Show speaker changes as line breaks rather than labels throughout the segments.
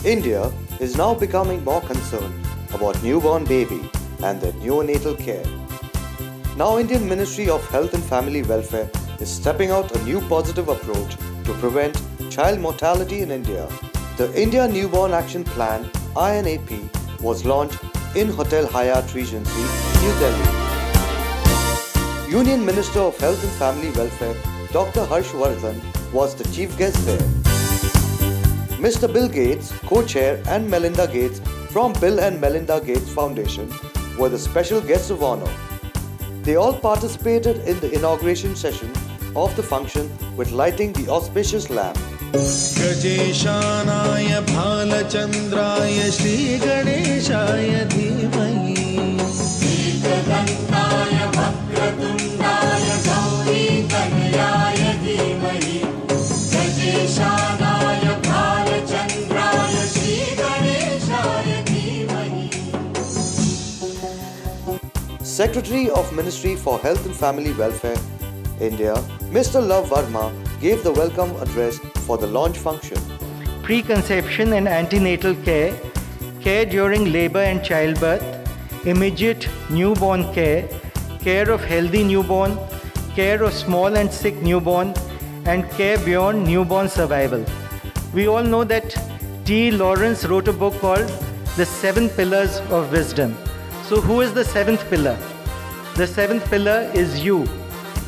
India is now becoming more concerned about newborn baby and their neonatal care. Now Indian Ministry of Health and Family Welfare is stepping out a new positive approach to prevent child mortality in India. The India Newborn Action Plan (INAP) was launched in Hotel Hyatt Regency, New Delhi. Union Minister of Health and Family Welfare Dr. Harshvardhan was the chief guest there. Mr. Bill Gates, co-chair, and Melinda Gates from Bill and Melinda Gates Foundation were the special guests of honor. They all participated in the inauguration session of the function with lighting the auspicious lamp.
Gajeshanaaya Bhalachandraya Shri Ganeshaya Dhimahi Ekadantaya Vakratundaya Gauri Kanayaya Dhimahi Gajeshanaaya Bhalachandraya Shri Ganeshaya Dhimahi.
Secretary of Ministry for Health and Family Welfare, India, Mr. Love Verma gave the welcome address for the launch function.
Preconception and antenatal care, care during labor and childbirth, immediate newborn care, care of healthy newborn, care of small and sick newborn, and care beyond newborn survival. We all know that T. Lawrence wrote a book called The 7 Pillars of Wisdom. So who is the 7th pillar? The 7th pillar is you.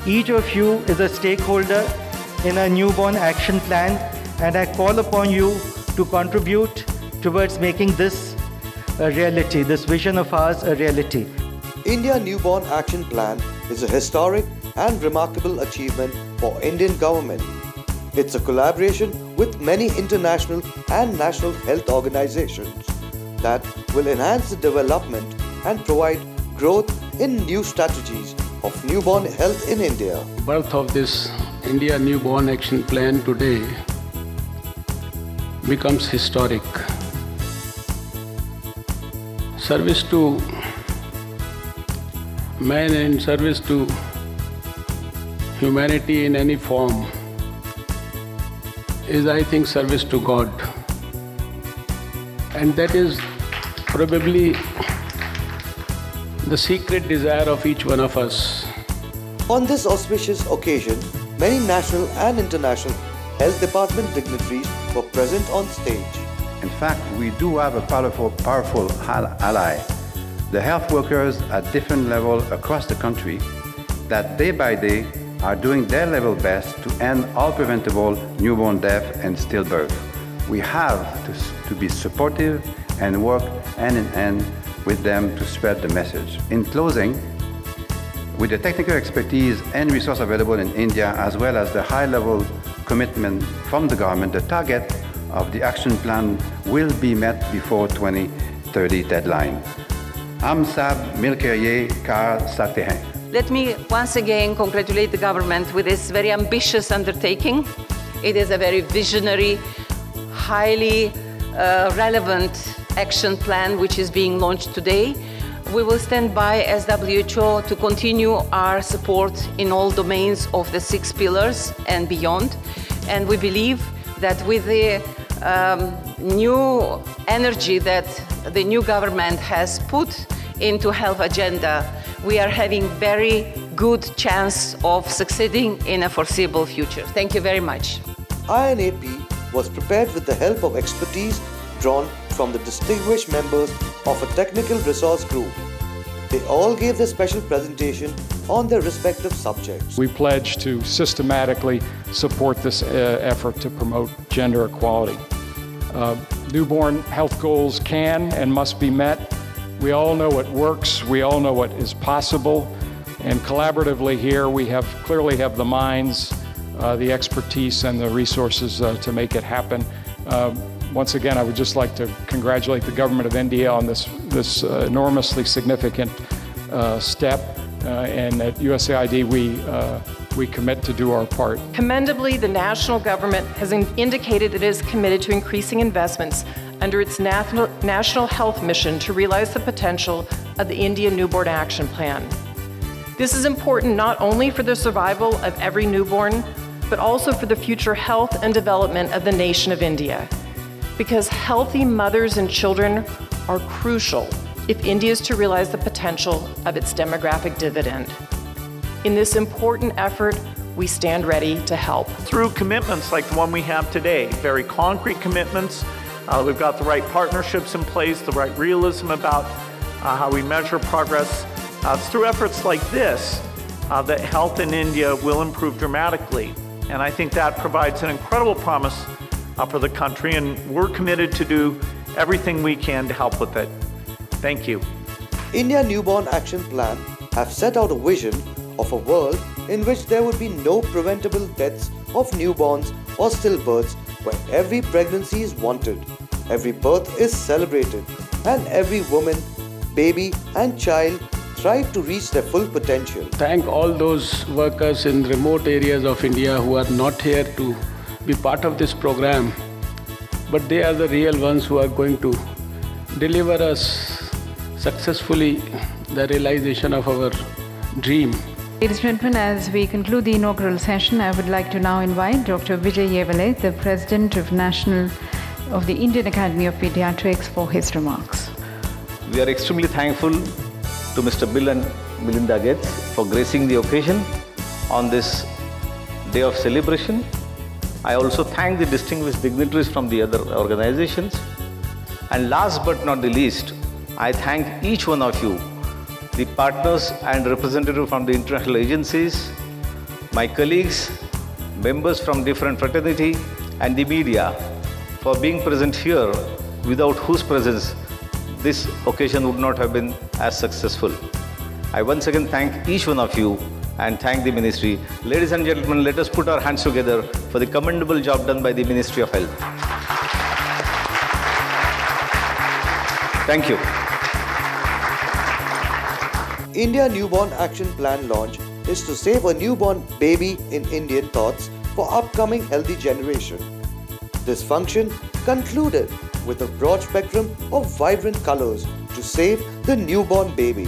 Each of you is a stakeholder in a newborn action plan, and I call upon you to contribute towards making this a reality, this vision of ours a reality.
India Newborn Action Plan is a historic and remarkable achievement for Indian government. It's a collaboration with many international and national health organizations that will enhance the development and provide growth in new strategies of newborn health in India.
Birth of this India Newborn Action Plan today becomes historic. Service to man and service to humanity in any form is, I think, service to God. And that is probably the secret desire of each one of us.
On this auspicious occasion, many national and international health department dignitaries were present on stage.
In fact, we do have a powerful ally, the health workers at different levels across the country that day by day are doing their level best to end all preventable newborn death and stillbirth. We have to be supportive and work hand in hand with them to spread the message. In closing, with the technical expertise and resource available in India, as well as the high-level commitment from the government, the target of the action plan will be met before 2030 deadline. Hum sab milke ye kar sakte hain.
Let me once again congratulate the government with this very ambitious undertaking. It is a very visionary, highly relevant action plan which is being launched today. We will stand by as WHO to continue our support in all domains of the 6 pillars and beyond. And we believe that with the new energy that the new government has put into health agenda, we are having very good chance of succeeding in a foreseeable future. Thank you very much.
INAP was prepared with the help of expertise drawn from the distinguished members of a technical resource group. They all gave their special presentation on their respective subjects.
We pledge to systematically support this effort to promote gender equality. Newborn health goals can and must be met. We all know what works, we all know what is possible, and collaboratively here we clearly have the minds, the expertise, and the resources to make it happen. Once again, I would just like to congratulate the Government of India on this enormously significant step, and at USAID we commit to do our part.
Commendably, the national government has indicated it is committed to increasing investments under its national health mission to realize the potential of the India Newborn Action Plan. This is important not only for the survival of every newborn, but also for the future health and development of the nation of India. because healthy mothers and children are crucial if India is to realize the potential of its demographic dividend. In this important effort, we stand ready to help.
Through commitments like the one we have today, very concrete commitments, we've got the right partnerships in place, the right realism about how we measure progress. It's through efforts like this that health in India will improve dramatically. And I think that provides an incredible promise for the country, and we're committed to do everything we can to help with it. Thank you.
India Newborn Action Plan have set out a vision of a world in which there would be no preventable deaths of newborns or stillbirths, where every pregnancy is wanted, every birth is celebrated, and every woman, baby and child thrive to reach their full potential.
Thank all those workers in remote areas of India who are not here to be part of this program, but they are the real ones who are going to deliver us successfully the realization of our dream.
Ladies and gentlemen, as we conclude the inaugural session, I would like to now invite Dr. Vijay Yevale, the President of the Indian Academy of Pediatrics, for his remarks.
We are extremely thankful to Mr. Bill and Melinda Gates for gracing the occasion on this day of celebration. I also thank the distinguished dignitaries from the other organizations. And last but not the least, I thank each one of you, the partners and representatives from the international agencies, my colleagues, members from different fraternity, and the media for being present here, without whose presence this occasion would not have been as successful. I once again thank each one of you and thank the Ministry. Ladies and gentlemen, let us put our hands together for the commendable job done by the Ministry of Health. Thank you.
India Newborn Action Plan launch is to save a newborn baby in Indian thoughts for upcoming healthy generation. This function concluded with a broad spectrum of vibrant colors to save the newborn baby.